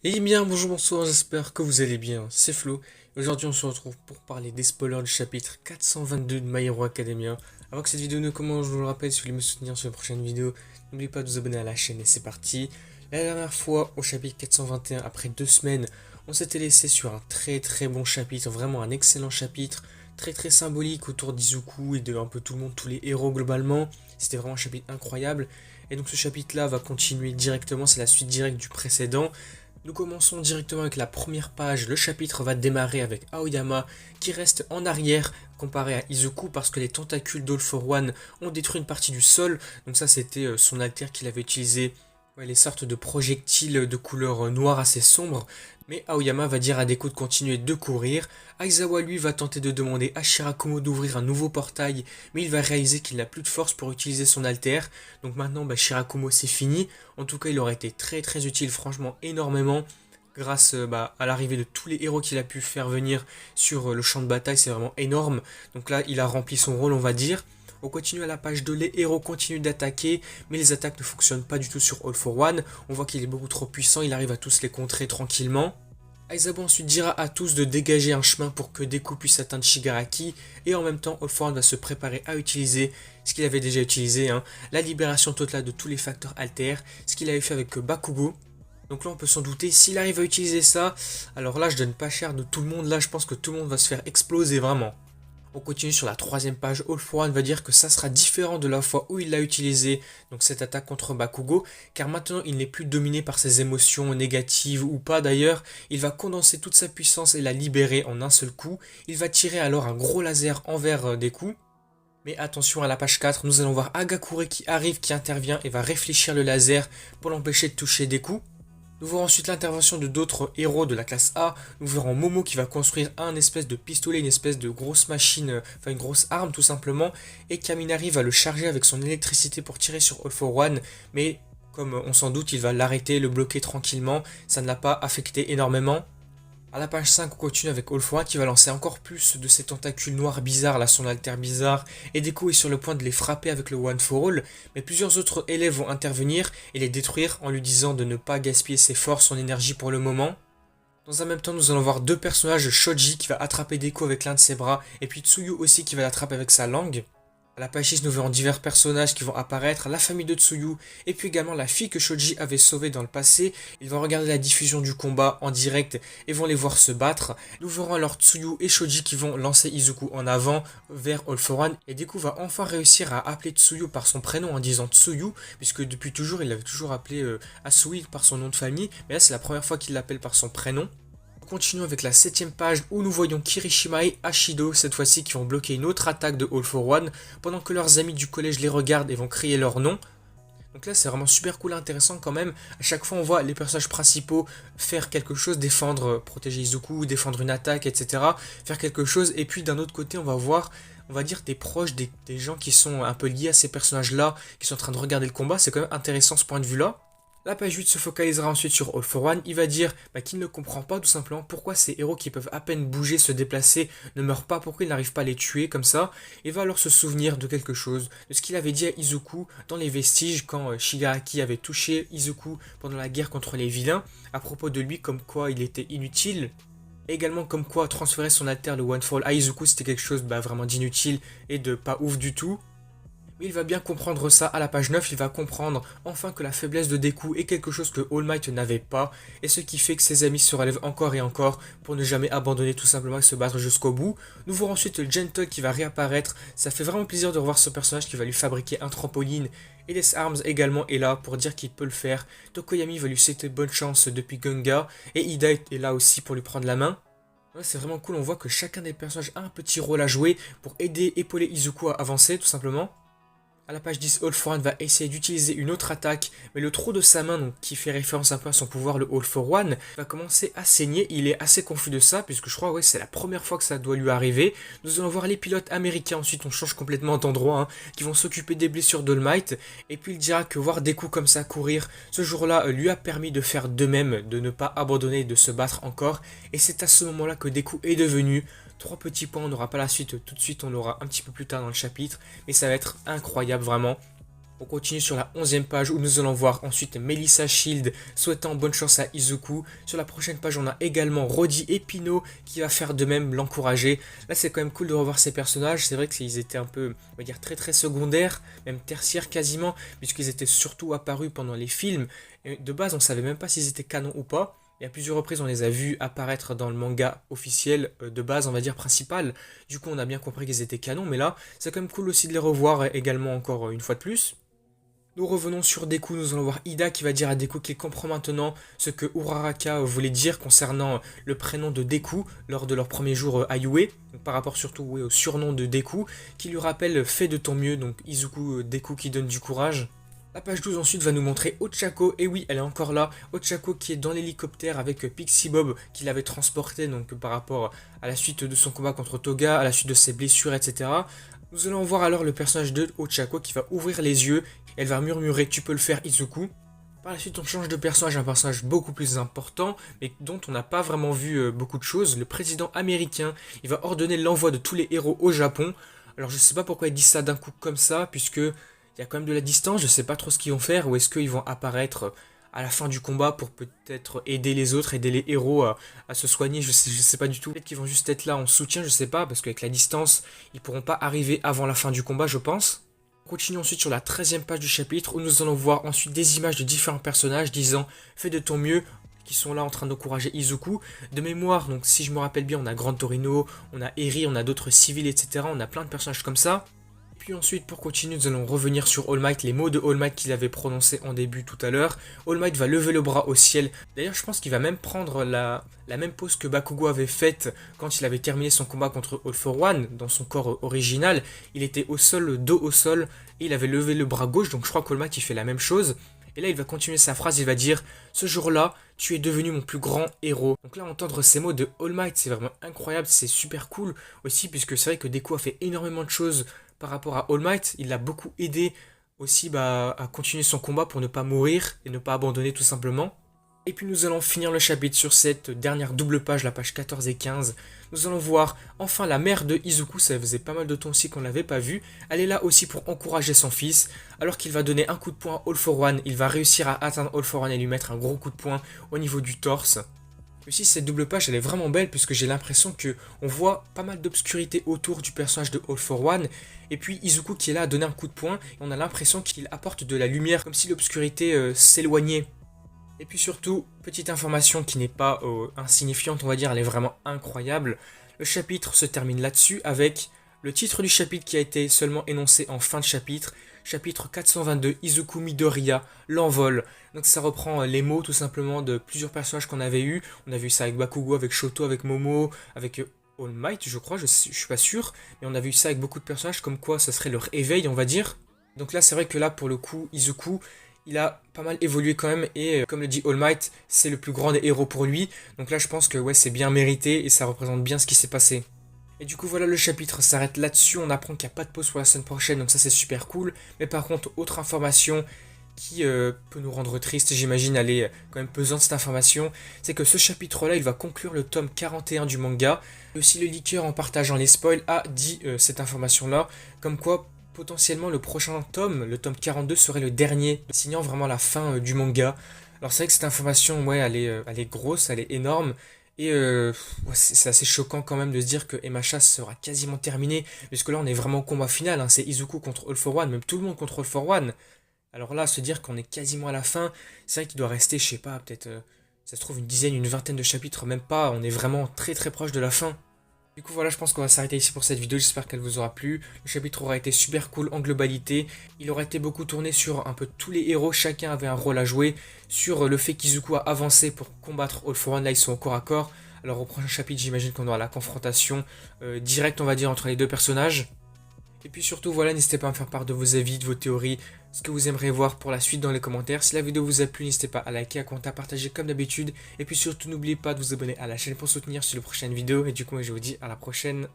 Eh bien, bonjour, bonsoir, j'espère que vous allez bien, c'est Flo. Aujourd'hui, on se retrouve pour parler des spoilers du chapitre 422 de My Hero Academia. Avant que cette vidéo ne commence, je vous le rappelle, si vous voulez me soutenir sur les prochaines vidéos, n'oubliez pas de vous abonner à la chaîne et c'est parti. La dernière fois, au chapitre 421, après 2 semaines, on s'était laissé sur un très bon chapitre, vraiment un excellent chapitre, très symbolique autour d'Izuku et de un peu tout le monde, tous les héros globalement. C'était vraiment un chapitre incroyable. Et donc ce chapitre-là va continuer directement, c'est la suite directe du précédent. Nous commençons directement avec la première page. Le chapitre va démarrer avec Aoyama qui reste en arrière comparé à Izuku parce que les tentacules d'All for One ont détruit une partie du sol. Donc ça c'était son alter qu'il avait utilisé. Ouais, les sortes de projectiles de couleur noire assez sombre. Mais Aoyama va dire à Deku de continuer de courir. Aizawa lui va tenter de demander à Shirakumo d'ouvrir un nouveau portail, mais il va réaliser qu'il n'a plus de force pour utiliser son alter. Donc maintenant Shirakumo c'est fini. En tout cas il aurait été très utile, franchement énormément. Grâce à l'arrivée de tous les héros qu'il a pu faire venir sur le champ de bataille, c'est vraiment énorme. Donc là il a rempli son rôle on va dire. On continue à la page 2, les héros continuent d'attaquer, mais les attaques ne fonctionnent pas du tout sur All for One. On voit qu'il est beaucoup trop puissant, il arrive à tous les contrer tranquillement. Aizawa ensuite dira à tous de dégager un chemin pour que Deku puisse atteindre Shigaraki, et en même temps All for One va se préparer à utiliser ce qu'il avait déjà utilisé, la libération totale de tous les facteurs alters, ce qu'il avait fait avec Bakugo. Donc là on peut s'en douter, s'il arrive à utiliser ça, alors là je donne pas cher de tout le monde, là je pense que tout le monde va se faire exploser vraiment. On continue sur la troisième page. All for One va dire que ça sera différent de la fois où il l'a utilisé, donc cette attaque contre Bakugo, car maintenant il n'est plus dominé par ses émotions négatives ou pas d'ailleurs. Il va condenser toute sa puissance et la libérer en un seul coup. Il va tirer alors un gros laser envers Deku. Mais attention à la page 4, nous allons voir Hagakure qui arrive, qui intervient et va réfléchir le laser pour l'empêcher de toucher Deku. Nous verrons ensuite l'intervention de d'autres héros de la classe A. Nous verrons Momo qui va construire un espèce de pistolet, une espèce de grosse machine, enfin une grosse arme tout simplement. Et Kaminari va le charger avec son électricité pour tirer sur All for One. Mais comme on s'en doute, il va l'arrêter, le bloquer tranquillement. Ça ne l'a pas affecté énormément. À la page 5, on continue avec All For One qui va lancer encore plus de ses tentacules noirs bizarres, là son alter bizarre, et Deku est sur le point de les frapper avec le One for All, mais plusieurs autres élèves vont intervenir et les détruire en lui disant de ne pas gaspiller ses forces, son énergie pour le moment. Dans un même temps, nous allons voir deux personnages, Shoji qui va attraper Deku avec l'un de ses bras, et puis Tsuyu aussi qui va l'attraper avec sa langue. À la page 6, nous verrons divers personnages qui vont apparaître, la famille de Tsuyu, et puis également la fille que Shoji avait sauvée dans le passé. Ils vont regarder la diffusion du combat en direct et vont les voir se battre. Nous verrons alors Tsuyu et Shoji qui vont lancer Izuku en avant vers All for One, et Deku va enfin réussir à appeler Tsuyu par son prénom en disant Tsuyu, puisque depuis toujours il l'avait toujours appelé Asui par son nom de famille, mais là c'est la première fois qu'il l'appelle par son prénom. Continuons avec la septième page où nous voyons Kirishima et Ashido cette fois-ci qui vont bloquer une autre attaque de All for One pendant que leurs amis du collège les regardent et vont crier leur nom. Donc là c'est vraiment super cool et intéressant quand même. À chaque fois on voit les personnages principaux faire quelque chose, défendre, protéger Izuku, défendre une attaque, etc. Faire quelque chose et puis d'un autre côté on va voir, on va dire des proches, des gens qui sont un peu liés à ces personnages-là, qui sont en train de regarder le combat. C'est quand même intéressant ce point de vue-là. La page 8 se focalisera ensuite sur All for One. Il va dire qu'il ne comprend pas tout simplement pourquoi ces héros qui peuvent à peine bouger, se déplacer, ne meurent pas, pourquoi il n'arrive pas à les tuer comme ça. Il va alors se souvenir de quelque chose, de ce qu'il avait dit à Izuku dans les vestiges quand Shigaraki avait touché Izuku pendant la guerre contre les vilains, à propos de lui comme quoi il était inutile. Et également comme quoi transférer son alter, le One for All, à Izuku c'était quelque chose vraiment d'inutile et de pas ouf du tout. Mais il va bien comprendre ça à la page 9, il va comprendre enfin que la faiblesse de Deku est quelque chose que All Might n'avait pas, et ce qui fait que ses amis se relèvent encore et encore pour ne jamais abandonner tout simplement et se battre jusqu'au bout. Nous verrons ensuite le Gentle qui va réapparaître, ça fait vraiment plaisir de revoir ce personnage qui va lui fabriquer un trampoline, et Les Arms également est là pour dire qu'il peut le faire. Tokoyami va lui souhaiter bonne chance depuis Gunga, et Ida est là aussi pour lui prendre la main. Ouais, c'est vraiment cool, on voit que chacun des personnages a un petit rôle à jouer pour aider, épauler Izuku à avancer tout simplement. À la page 10, All for One va essayer d'utiliser une autre attaque, mais le trou de sa main, donc, qui fait référence un peu à son pouvoir, le All for One, va commencer à saigner. Il est assez confus de ça, puisque je crois que c'est la première fois que ça doit lui arriver. Nous allons voir les pilotes américains, ensuite on change complètement d'endroit, qui vont s'occuper des blessures d'All Might. Et puis il dira que voir Deku comme ça courir, ce jour-là lui a permis de faire de même, de ne pas abandonner et de se battre encore. Et c'est à ce moment-là que Deku est devenu 3 petits points, on n'aura pas la suite tout de suite, on l'aura un petit peu plus tard dans le chapitre, mais ça va être incroyable vraiment. On continue sur la 11e page où nous allons voir ensuite Melissa Shield souhaitant bonne chance à Izuku. Sur la prochaine page, on a également Roddy et Pino qui va faire de même, l'encourager. Là, c'est quand même cool de revoir ces personnages. C'est vrai qu'ils étaient un peu, on va dire, très secondaires, même tertiaires quasiment, puisqu'ils étaient surtout apparus pendant les films. Et de base, on savait même pas s'ils étaient canons ou pas. Et à plusieurs reprises, on les a vus apparaître dans le manga officiel de base, on va dire principal. Du coup, on a bien compris qu'ils étaient canons, mais là, c'est quand même cool aussi de les revoir également encore une fois de plus. Nous revenons sur Deku, nous allons voir Ida qui va dire à Deku qu'il comprend maintenant ce que Uraraka voulait dire concernant le prénom de Deku lors de leur premier jour à Yue, donc par rapport surtout au surnom de Deku, qui lui rappelle fais de ton mieux, donc Izuku Deku qui donne du courage. La page 12 ensuite va nous montrer Ochako, et oui, elle est encore là, Ochako qui est dans l'hélicoptère avec Pixie Bob qui l'avait transporté donc par rapport à la suite de son combat contre Toga, à la suite de ses blessures, etc. Nous allons voir alors le personnage de Ochako qui va ouvrir les yeux, et elle va murmurer tu peux le faire Izuku. Par la suite on change de personnage, un personnage beaucoup plus important, mais dont on n'a pas vraiment vu beaucoup de choses, le président américain, il va ordonner l'envoi de tous les héros au Japon. Alors je sais pas pourquoi il dit ça d'un coup comme ça, puisque il y a quand même de la distance, je sais pas trop ce qu'ils vont faire, ou est-ce qu'ils vont apparaître à la fin du combat pour peut-être aider les autres, aider les héros à se soigner, je sais pas du tout. Peut-être qu'ils vont juste être là en soutien, je sais pas, parce qu'avec la distance, ils pourront pas arriver avant la fin du combat, je pense. On continue ensuite sur la 13e page du chapitre, où nous allons voir ensuite des images de différents personnages disant « Fais de ton mieux », qui sont là en train d'encourager Izuku. De mémoire, donc si je me rappelle bien, on a Grand Torino, on a Eri, on a d'autres civils, etc. On a plein de personnages comme ça. Puis ensuite, pour continuer, nous allons revenir sur All Might, les mots de All Might qu'il avait prononcés en début tout à l'heure. All Might va lever le bras au ciel. D'ailleurs, je pense qu'il va même prendre la même pose que Bakugo avait faite quand il avait terminé son combat contre All for One, dans son corps original. Il était au sol, dos au sol, et il avait levé le bras gauche, donc je crois qu'All Might il fait la même chose. Et là, il va continuer sa phrase, il va dire « Ce jour-là, tu es devenu mon plus grand héros ». Donc là, entendre ces mots de All Might, c'est vraiment incroyable, c'est super cool aussi, puisque c'est vrai que Deku a fait énormément de choses par rapport à All Might. Il l'a beaucoup aidé aussi à continuer son combat pour ne pas mourir et ne pas abandonner tout simplement. Et puis nous allons finir le chapitre sur cette dernière double page, la page 14 et 15. Nous allons voir enfin la mère de Izuku, ça faisait pas mal de temps aussi qu'on ne l'avait pas vue. Elle est là aussi pour encourager son fils, alors qu'il va donner un coup de poing à All for One. Il va réussir à atteindre All for One et lui mettre un gros coup de poing au niveau du torse. Aussi, cette double page, elle est vraiment belle puisque j'ai l'impression que on voit pas mal d'obscurité autour du personnage de All for One. Et puis Izuku qui est là à donner un coup de poing, et on a l'impression qu'il apporte de la lumière, comme si l'obscurité s'éloignait. Et puis surtout, petite information qui n'est pas insignifiante, on va dire, elle est vraiment incroyable. Le chapitre se termine là-dessus avec le titre du chapitre qui a été seulement énoncé en fin de chapitre. Chapitre 422, Izuku Midoriya, l'envol. Donc ça reprend les mots tout simplement de plusieurs personnages qu'on avait eu. On a vu ça avec Bakugo, avec Shoto, avec Momo, avec All Might, je crois, je suis pas sûr. Mais on a vu ça avec beaucoup de personnages, comme quoi ça serait leur éveil, on va dire. Donc là, c'est vrai que là, pour le coup, Izuku, il a pas mal évolué quand même. Et comme le dit All Might, c'est le plus grand des héros pour lui. Donc là, je pense que ouais, c'est bien mérité et ça représente bien ce qui s'est passé. Et du coup voilà, le chapitre s'arrête là-dessus, on apprend qu'il n'y a pas de pause pour la semaine prochaine, donc ça c'est super cool. Mais par contre, autre information qui peut nous rendre triste, j'imagine, elle est quand même pesante cette information, c'est que ce chapitre-là, il va conclure le tome 41 du manga. Et aussi le leaker, en partageant les spoils, a dit cette information-là, comme quoi potentiellement le prochain tome, le tome 42, serait le dernier, signant vraiment la fin du manga. Alors c'est vrai que cette information, ouais, elle est grosse, elle est énorme. Et ouais, c'est assez choquant quand même de se dire que MHA sera quasiment terminé, puisque là on est vraiment au combat final, hein, c'est Izuku contre All for One, même tout le monde contre All for One. Alors là, se dire qu'on est quasiment à la fin, c'est vrai qu'il doit rester, je sais pas, peut-être, ça se trouve une dizaine, une vingtaine de chapitres, même pas, on est vraiment très proche de la fin. Du coup voilà, je pense qu'on va s'arrêter ici pour cette vidéo, j'espère qu'elle vous aura plu. Le chapitre aura été super cool en globalité, il aura été beaucoup tourné sur un peu tous les héros, chacun avait un rôle à jouer, sur le fait qu'Izuku a avancé pour combattre All for One, là ils sont au corps à corps. Alors au prochain chapitre, j'imagine qu'on aura la confrontation directe, on va dire, entre les deux personnages. Et puis surtout, voilà, n'hésitez pas à me faire part de vos avis, de vos théories, ce que vous aimeriez voir pour la suite dans les commentaires. Si la vidéo vous a plu, n'hésitez pas à liker, à commenter, à partager comme d'habitude. Et puis surtout, n'oubliez pas de vous abonner à la chaîne pour soutenir sur les prochaines vidéos. Et du coup, moi, je vous dis à la prochaine.